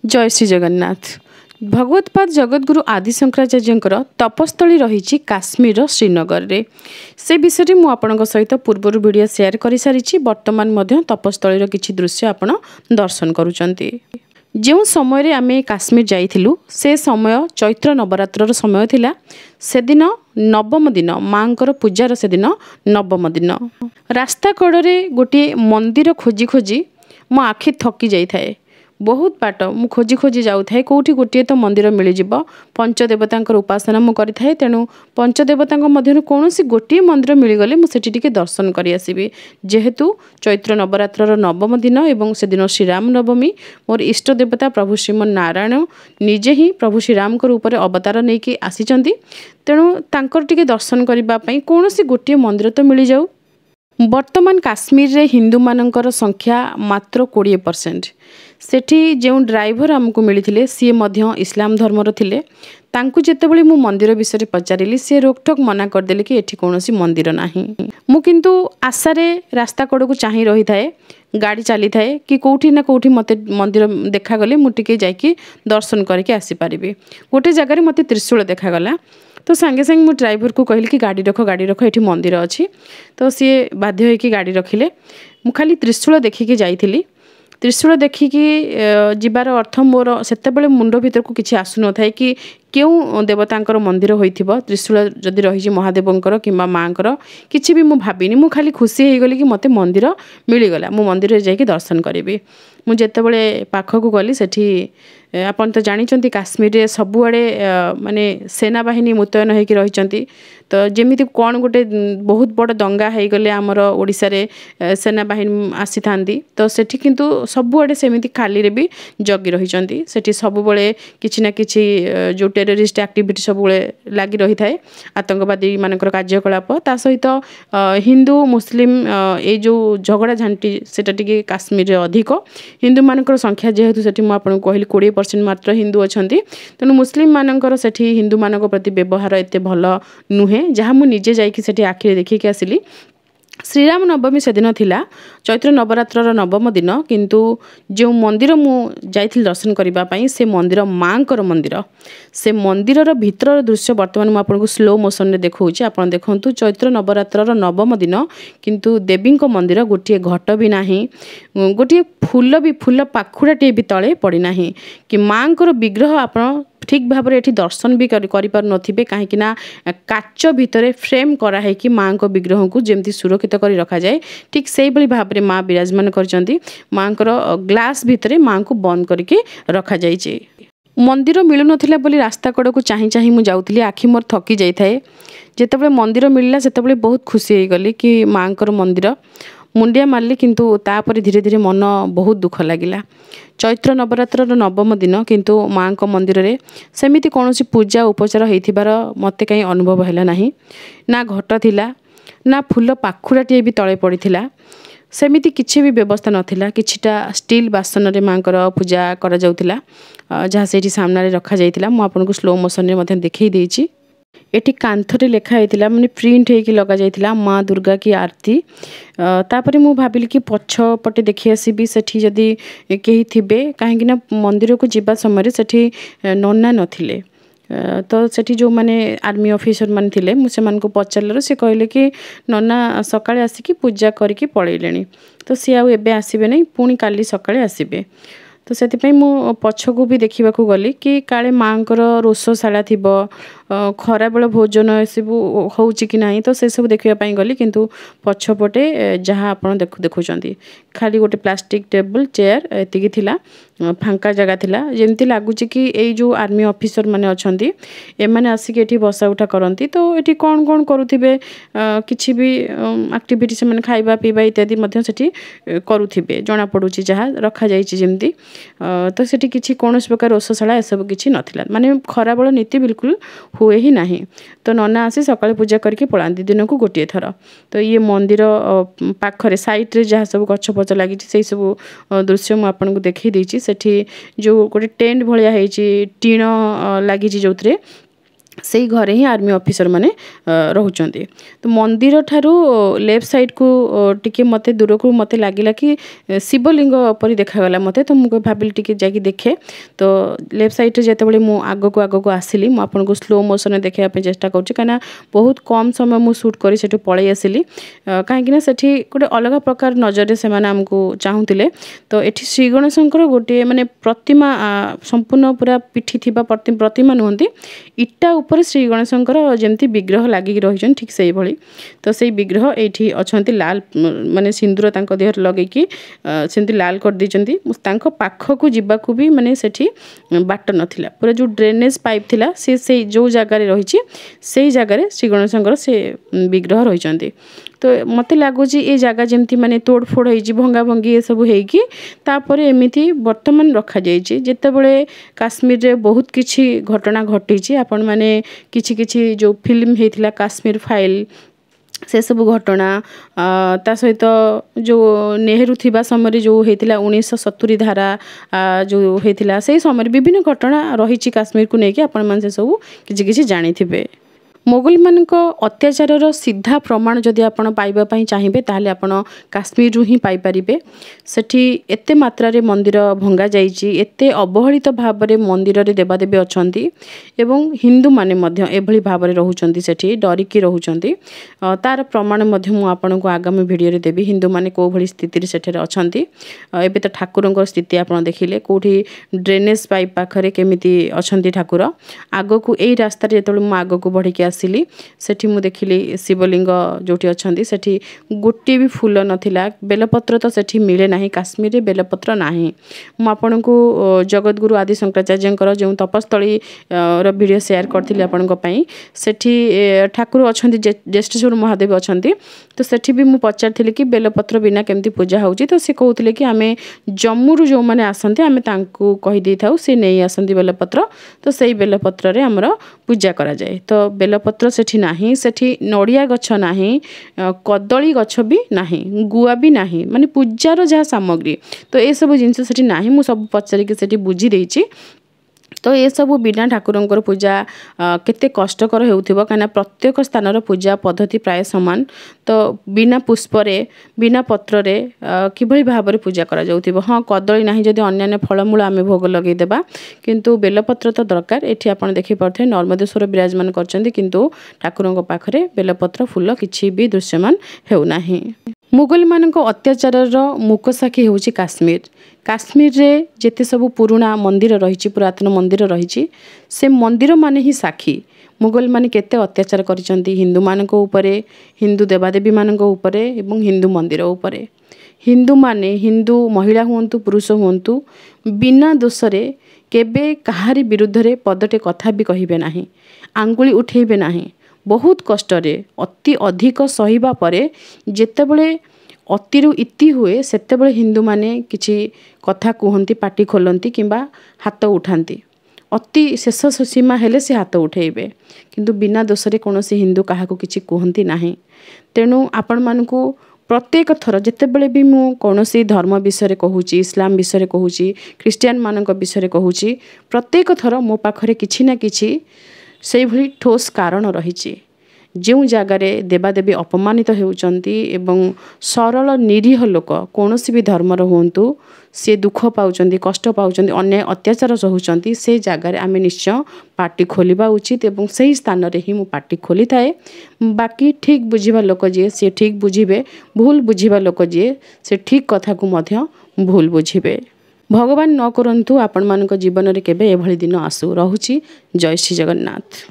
जय श्री जगन्नाथ। भगवतपाद जगतगुरु आदि शंकराचार्य तपस्थली रही काश्मीर श्रीनगर रे से विषय में आपण सहित पूर्वर वीडियो शेयर कर सारी बर्तमान तपस्थलीर किछि दृश्य आपण दर्शन करुचंती। जो समय आम काश्मीर जाइथिलु से समय चैत्र नवरात्र समय थिला। से दिन नवम दिन माँकर पूजार से दिन नवम दिन रास्ता कड़े गोटे मंदिर खोजी खोजी मो आखि थकी जाए। बहुत बाट मु खोजी खोजी जाऊे कौटी गोटे तो मंदिर मिल जाव। पंचदेवता उपासना मुझे तेणु पंचदेवता मध्य कौन गोटे मंदिर मिलगले मुझे दर्शन कर आसबि। जेहेतु चैत्र नवरात्र नवम दिन एवं से दिन श्रीराम नवमी मोर इष्ट देवता प्रभु श्रीमन नारायण निजे ही प्रभु श्रीराम रूप में अवतार नहीं कि आसीचंती। तेणु तांकर टिके दर्शन करने कौन गोटे मंदिर तो मिल जाऊ। वर्तमान काश्मीर रे हिंदू मानकर संख्या मात्र 20%। सेठी जो ड्राइवर आमको मिलते सी मध्य इस्लाम धर्मर थिले। तांकु जेतेबेले मु मंदिर विषय पचारिली सी रोकठोक मना करदेले कि एठी कौनसी मंदिर नाही। मु किंतु आशारे रास्ता कड़ को चाही रही थाए गाड़ी चली थाए कि कौटी ना कौटी मते मंदिर देखागले मुझे जाकि दर्शन करके आसीपारि। गोटे जगार मत त्रिशूल देखागला तो सांगे सांगे मु ड्राइवर को कहली कि गाड़ी रख ये मंदिर अच्छी। तो सी बाध्य होइकी गाड़ी रखिले। मु खाली त्रिशूल देखिकी जाइथिली। त्रिशूल देखिकी जीवार अर्थ मोर सेतेबेले मुंड भीतर को किसी आसु न थाए कि क्यों देवतांकर मंदिर होइथिबो। त्रिशूल जदि रही महादेवंकर किंबा माँकर किसी भी मु भाबिनी। मु खाली खुशी हो गली कि मते मंदिर मिलगला मु मंदिर जाकि दर्शन करी। मु जेतेबेले पाखक गली सेठी आपन तो जानी काश्मीर रे सबुआड़े माने सेना बाहिनी मुतयन होकर रही। तो जमी कौन गोटे बहुत बड़ दंगा हो गले आमर ओडिशा रे सेना बाहिनी आसी था। तो सेठी किंतु सबुआड़े सेमिति खाली रे भी जगी रही। सेठी सबुबले किछि ना किछि जो टेररिस्ट एक्टिविटी सबुबले लगी रही थाए आतंकवादी मानकर कार्यकलाप ता सहित हिंदू मुस्लिम ये जो झगड़ा झांटी सेटा टिके काश्मीर रे अधिक। हिंदू मानकर संख्या जेहेतु सेठी मु आपन कहली 20% मात्र हिंदू अछंती। तेणु मुस्लिम मानकर सेठी हिंदू मानक प्रति व्यवहार एते भल नुहे जहाँ मु निजे जाइकी सेठी आखिरे देखिकी आसिली। श्रीराम नवमी से दिन थिला चैत्र नवरात्र नवम दिन। किंतु जो मंदिर मु जाइथिल दर्शन करने से मंदिर माँकर मंदिर से मंदिर भीतर दृश्य वर्तमान मु आपको स्लो मोशन रे देखौछि। आपण देखंतु चैत्र नवरात्र नवम दिन किंतु देवी मंदिर गोटे घट भी नाही गोटे फूल भी फूल पाखुड़ाटे भी तले पड़ी नाही कि माँकर विग्रह आपण ठीक भाव में ये दर्शन भी कर पारे कहीं काच भितर फ्रेम कराई कि माँ को विग्रह को जमी सुरक्षित कर रखा जाए ठीक से भाव में माँ विराजमान कर माँ ग्लास भितर माँ को बंद करके रखा जाए। मंदिर मिलू ना बोली रास्ता कड़ को चाही चाही मु जाऊली आखि मोर थकी जाए। जितेबाला मंदिर मिलला से बहुत खुशी हो गली कि माँ मंदिर मुंडिया मारली। किंतु तापर धीरे धीरे मन बहुत दुख लगिला। चैत्र नवरात्र नवम दिन किंतु माँ को मंदिर रे सेमिति कौनसी पूजा उपचार होइथिबार मते कहीं अनुभव हैला नाही। ना घट थिला ना फूल पाखुड़ाटे भी तले पड़ीथिला। सेमिति किछि भी व्यवस्था नथिला। किछिटा स्टील बासन रे माँकर पूजा करा जाउथिला जहाँ से सामने रखा जाइथिला। मु आपनको स्लो मोशन रे मते देखै देइछि। एटी कांथरे लेखा होता माने प्रिंट होगी लगा जाइथिला माँ दुर्गा की आरती। तापरे मु भाबिली कि पछपटे देखि आसीबी सेठी जदी केही थिबे काहेकि ना मंदिर को जिबा समय सेठी नन्ना नथिले। तो सेठी जो माने आर्मी ऑफिसर मान थिले मु सेमान को पचारलर से कहले कि नन्ना सकाळे आसिकी पूजा करके पळैलेनी। तो सी आउ एबे आसीबे नै पुणी काली सकाळे आसीबे। तो से मु पछकू भी देखा गली कि काले माँकर रोषशाला थी खरा बेल भोजन सब हो कि ना। तो से सब देखापी गली किंतु पछपटे जहाँ आप देखुं खाली गोटे प्लास्टिक टेबल चेयर एति थिला फांका जगह थिला। जमती लगुच कि यही जो आर्मी ऑफिसर माने अछंती एमाने आसिक एठी बसा उठा करती। तो ये कौन कौन करुथिबे किछि भी एक्टिविटी से माने खाइबा पीबा इत्यादि मध्य सेठी करुथिबे जना पड़ुची जहाँ रखा जाइछि जेमती। तो सेठी किछि कोनोस प्रकार रोषशाला एसब किछि नथिला माने खराबेल नीति बिल्कुल हुए ही नाही। तो नन्ना आसी सकाळे पूजा करके पळांती दिन को गोटे थर। तो ये मंदिर पाखरे साइड रे जहाँ सब गछ पछ लगी से सब दृश्य मु आपनको देखै देछि। सेठी जो गोटे टेंट भलिया हेछि टीण लागिछि जोथरे सेई घरे ही आर्मी ऑफिसर माने रहउचंती। तो मंदिर ठारू लेफ्ट साइड को टिके मते दूर को मते लागिला कि शिवलिंग परि देखागला मते। तो मुझे भाविली टिके जाकि देखे। तो लेफ्ट साइड रे जेते बेले मु आगो को आसिली मु आपन को स्लो मोशन देखा पे चेष्टा करछि काना बहुत कम समय मु शूट करी सेठु पळै आसिली काहे कि ना सेठी गोटे अलग प्रकार नजर रे से माने हमको चाहुतिले। तो एठी श्री गणेशंकर गोटे माने प्रतिमा संपूर्ण पूरा पिठी थिबा प्रतिमा नहंती इट्टा ऊपर श्री गणेशंकर जेमती विग्रह लागी रहिछन ठीक सेही भली। तो सेही विग्रह एठी अछंती लाल माने सिंदूर तांको देहर लगै कि सेमती लाल कर दिचंती। तांको पाख को जिबा को भी माने सेठी बाट नथिला पूरा जो ड्रेनेज पाइप थिला से जो जगह रे रहिछि सेही जगह रे श्री गणेशंकर से विग्रह रहिचंती। तो मते लागुची ए जगह जेमती माने तोड़ फोड़ होई भंगा भंगी ए सब हेकी तापरे एमिति वर्तमान रखा जाइछि। जेते बेले काश्मीर रे बहुत किछि घटना घटिछि आपण माने किछि किछि जो फिल्म हेतिला काश्मीर फाइल से सब घटना ता सहित जो नेहरू थिबा समय जो हेतिला 1970 धारा जो हेतिला से समय विभिन्न घटना रहिछि काश्मीर को नेकी आपण मान से सब किछि किछि जानि थिबे। मोगल मानक अत्याचार सीधा प्रमाण जदि आपण पाइबा पई चाहिबे ताले आपण काश्मीर रु ही पाई परिबे। सेठी एते मात्रा रे मंदिर भंगा जाईची एते अवहेलित भाव रे मंदिर रे देवादेवी अछंती एवं हिंदू माने मध्य एभली भाव रे रहउचंती सेठी डरिकी रहउचंती। तार प्रमाण मध्य मु आपण को आगामी वीडियो रे देबी हिंदू माने को भली स्थिति रे सेठे अछंती। एबे त ठाकुरंकर स्थिति आपण देखिले कोठी ड्रेनेज पाइप पाखरे केमिति अछंती ठाकुर आगो को एई रास्ता रे जेतल मु आगो को बढ़ी के आसिली सेठी मु देखिली शिवलिंग जोटी अछंती सेठी गोटे भी फूल नथिला बेलपत्र तो सेठी मिले नाही काश्मीर रे बेलपत्र नाही। मु आपन को जगतगुरु आदि शंकराचार्यंकर जो तपस्थली रो वीडियो शेयर करथिली आपन को पई सेठी ठाकुर अछंती ज्येष्ठेश्वर महादेव अछंती। तो सेठी भी मु पचारथिली कि बेलपत्र बिना केमती पूजा होउची। तो से कहउथिले कि आमे जम्मू रु जो माने आसंती आमे तांको कहि देई थाउ से नेई आसंती बेलपत्र। तो सेई बेलपत्र रे हमरो पूजा करा जाय। तो बेलपत्र सेठी नाही सेठी नड़िया गछ नाही कदली गछ भी नाही गुआ भी नाही माने पूजार जहा सामग्री तो ए सब जिंस सेठी नाही मु सब पचारि के सेठी बुझी देइची। तो ये सब बिना ठाकुरंकर पूजा केते कष्टकर हेउथिबो काना प्रत्येक स्थानर पूजा पद्धति प्राय समान। तो बिना पुष्परे बिना पत्ररे किभली भाबरे पूजा करा जाउथिबो। हाँ कदली नाही जदि अन्य फलमूल आमे भोग लगै देबा किंतु बेलपत्र तो दरकार। एठी आपण देखि परथे नर्मदेश्वर विराजमान करचंदी किंतु ठाकुरंक पाखरे बेलपत्र फूल किछि भी दृश्यमान हेउ नाही। मुगल मानक अत्याचार मुकसाखी होउची काश्मीर। काश्मीर रे जेते सब पुराना मंदिर रहिछि पुरातन मंदिर रहिछि से मंदिर माने ही साखी मुगल माने केते अत्याचार करिसंती हिंदू मानक उपरे हिंदू देवादेवी मानक उपरे एवं हिंदू मंदिर उपरे। हिंदू माने हिंदू महिला हुंतु पुरुष हुंतु बिना दोषरे केबे कहारी विरुद्ध रे पदटे कथा भी कहिबे नाही आंगुली उठेबे नाही। बहुत कष्टरे अति अधिक सहिबा परे जेतेबेले अतिरु इति हुए सेतेबेले हिंदू माने किछि कथा कहंती पाटी खोलंती किंबा हाथ उठांती अति शेष सीमा हेले से हाथ उठेबे किंतु बिना दोषरे कोनोसी हिंदू काहाको किछि कहंती नाही। तेणु आपण मानकू प्रत्येक थर जेतेबेले भी मु कोनोसी धर्म विषय कहूची इस्लाम विषय कहूची ख्रिस्टियन मानक विषय कहूची प्रत्येक थर मो पाखरे किछि ना किछि सेही भली ठोस कारण रहिछि। जो जगार देवादेवी अपमानित होउचंती एवं सरल निरीह लोक कोनोसी भी धर्मर हुंतु से दुख पाउचंती कष्ट पाउचंती अन्याय अत्याचार सहउचंती से जगार आमे निश्चय पार्टी खोलिबा उचित एवं सही स्थान रे ही मु पार्टी खोली थाए। बाकी ठीक बुझिबा लोक जे से ठीक बुझिबे भूल बुझिबा लोक जे से ठीक कथा को मध्य भूल बुझिबे। भगवान न करंतु आपण मानक जीवन रे केबे एभली दिन आसु। रहुची जय श्री जगन्नाथ।